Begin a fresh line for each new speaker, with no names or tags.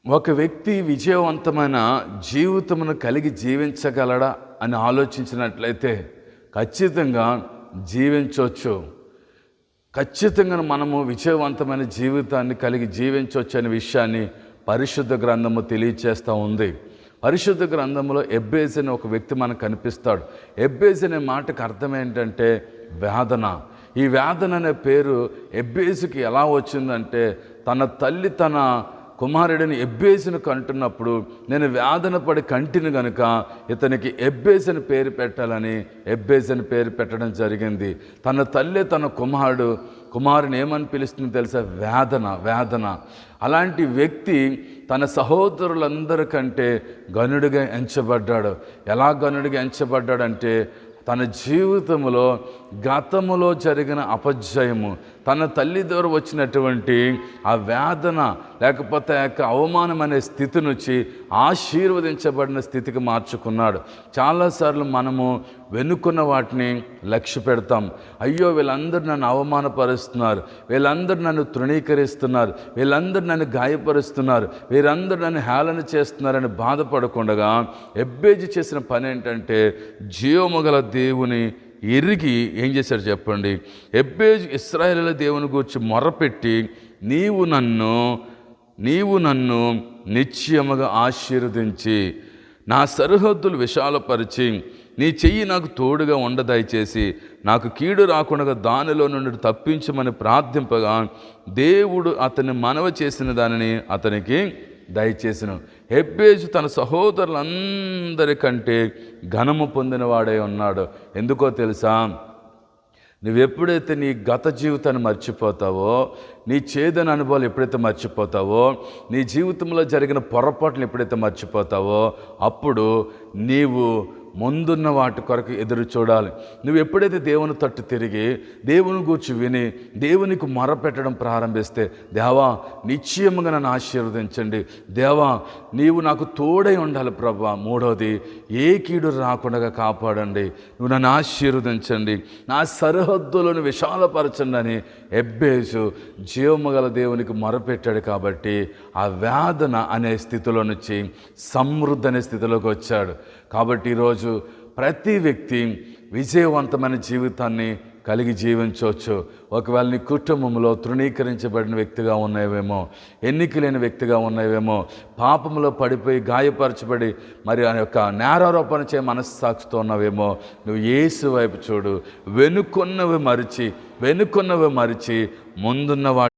ఒక వ్యక్తి విజయవంతమైన జీవితమును కలిగి జీవించగలడా అని ఆలోచించినట్లయితే ఖచ్చితంగా జీవించవచ్చు. ఖచ్చితంగా మనము విజయవంతమైన జీవితాన్ని కలిగి జీవించవచ్చు అనే విషయాన్ని పరిశుద్ధ గ్రంథము తెలియచేస్తూ ఉంది. పరిశుద్ధ గ్రంథంలో ఎబ్బేజ్ అనే ఒక వ్యక్తి మనకు కనిపిస్తాడు. ఎబ్బేజ్ అనే మాటకు అర్థం ఏంటంటే వేదన. ఈ వేదన అనే పేరు ఎబ్బేజుకి ఎలా వచ్చిందంటే, తన తల్లి తన కుమారుడిని ఎబ్బేజును కంటున్నప్పుడు నేను వేదన పడి కంటిని గనుక ఇతనికి ఎబ్బేజ్ అని పేరు పెట్టాలని ఎబ్బేజ్ అని పేరు పెట్టడం జరిగింది. తన తల్లి తన కుమారుని ఏమని పిలుస్తుందో తెలుసా? వేదన. అలాంటి వ్యక్తి తన సహోదరులందరికంటే గనుడిగా ఎంచబడ్డాడు. ఎలా గనుడిగా ఎంచబడ్డాడంటే, తన జీవితంలో గతములో జరిగిన అపజయము, తన తల్లి ద్వారా వచ్చినటువంటి ఆ వేదన లేకపోతే ఆ యొక్క అవమానం అనే స్థితి నుంచి ఆశీర్వదించబడిన స్థితికి మార్చుకున్నాడు. చాలాసార్లు మనము వెనుకున్న వాటిని లక్ష్య పెడతాం. అయ్యో, వీళ్ళందరూ నన్ను అవమానపరుస్తున్నారు, వీళ్ళందరూ నన్ను తృణీకరిస్తున్నారు, వీళ్ళందరూ నన్ను గాయపరుస్తున్నారు, వీరందరూ నన్ను హేళన చేస్తున్నారని బాధపడకుండా ఎబ్బేజు చేసిన పని ఏంటంటే, జీవముగల దేవుని ఎరిగి ఏం చేశాడు చెప్పండి? ఎబ్బేజు ఇశ్రాయేలు దేవుని గురించి మొరపెట్టి, నీవు నన్ను నిశ్చయముగా ఆశీర్వదించి నా సరిహద్దులు విశాలపరిచి నీ చెయ్యి నాకు తోడుగా ఉండ దయచేసి నాకు కీడు రాకుండా దానిలో నుండి తప్పించమని ప్రార్థింపగా దేవుడు అతన్ని మనవి చేసిన దానిని అతనికి దయచేసెను. ఎబ్బేజు తన సహోదరులందరికంటే ఘనము పొందినవాడై ఉన్నాడు. ఎందుకో తెలుసా? నువ్వెప్పుడైతే నీ గత జీవితాన్ని మర్చిపోతావో, నీ చేదైన అనుభవాలు ఎప్పుడైతే మర్చిపోతావో, నీ జీవితంలో జరిగిన పొరపాట్లు ఎప్పుడైతే మర్చిపోతావో, అప్పుడు నీవు ముందున్న వాటి కొరకు ఎదురు చూడాలి. నువ్వు ఎప్పుడైతే దేవుని తట్టు తిరిగి దేవుని గూర్చి విని దేవునికి మొరపెట్టడం ప్రారంభిస్తే, దేవా నిశ్చయముగా నన్ను ఆశీర్వదించండి, దేవా నీవు నాకు తోడై ఉండాలి ప్రభా, మూడవది ఏ కీడు రాకుండా కాపాడండి, నువ్వు నన్ను ఆశీర్వదించండి, నా సరిహద్దులను విశాలపరచండి అని ఎబ్బేజు జీవముగల దేవునికి మొరపెట్టాడు. కాబట్టి ఆ వేదన అనే స్థితిలో నుంచి సమృద్ధి అనే స్థితిలోకి వచ్చాడు. కాబట్టి ఈరోజు ప్రతి వ్యక్తి విజయవంతమైన జీవితాన్ని కలిగి జీవించవచ్చు. ఒకవేళ నీ కుటుంబంలో తృణీకరించబడిన వ్యక్తిగా ఉన్నావేమో, ఎన్నిక లేని వ్యక్తిగా ఉన్నావేమో, పాపంలో పడిపోయి గాయపరచబడి మరి ఆ యొక్క నేరారోపణ చే మనస్సాక్షితో ఉన్నావేమో, నువ్వు యేసు వైపు చూడు. వెనుకున్నవి మరిచి ముందున్న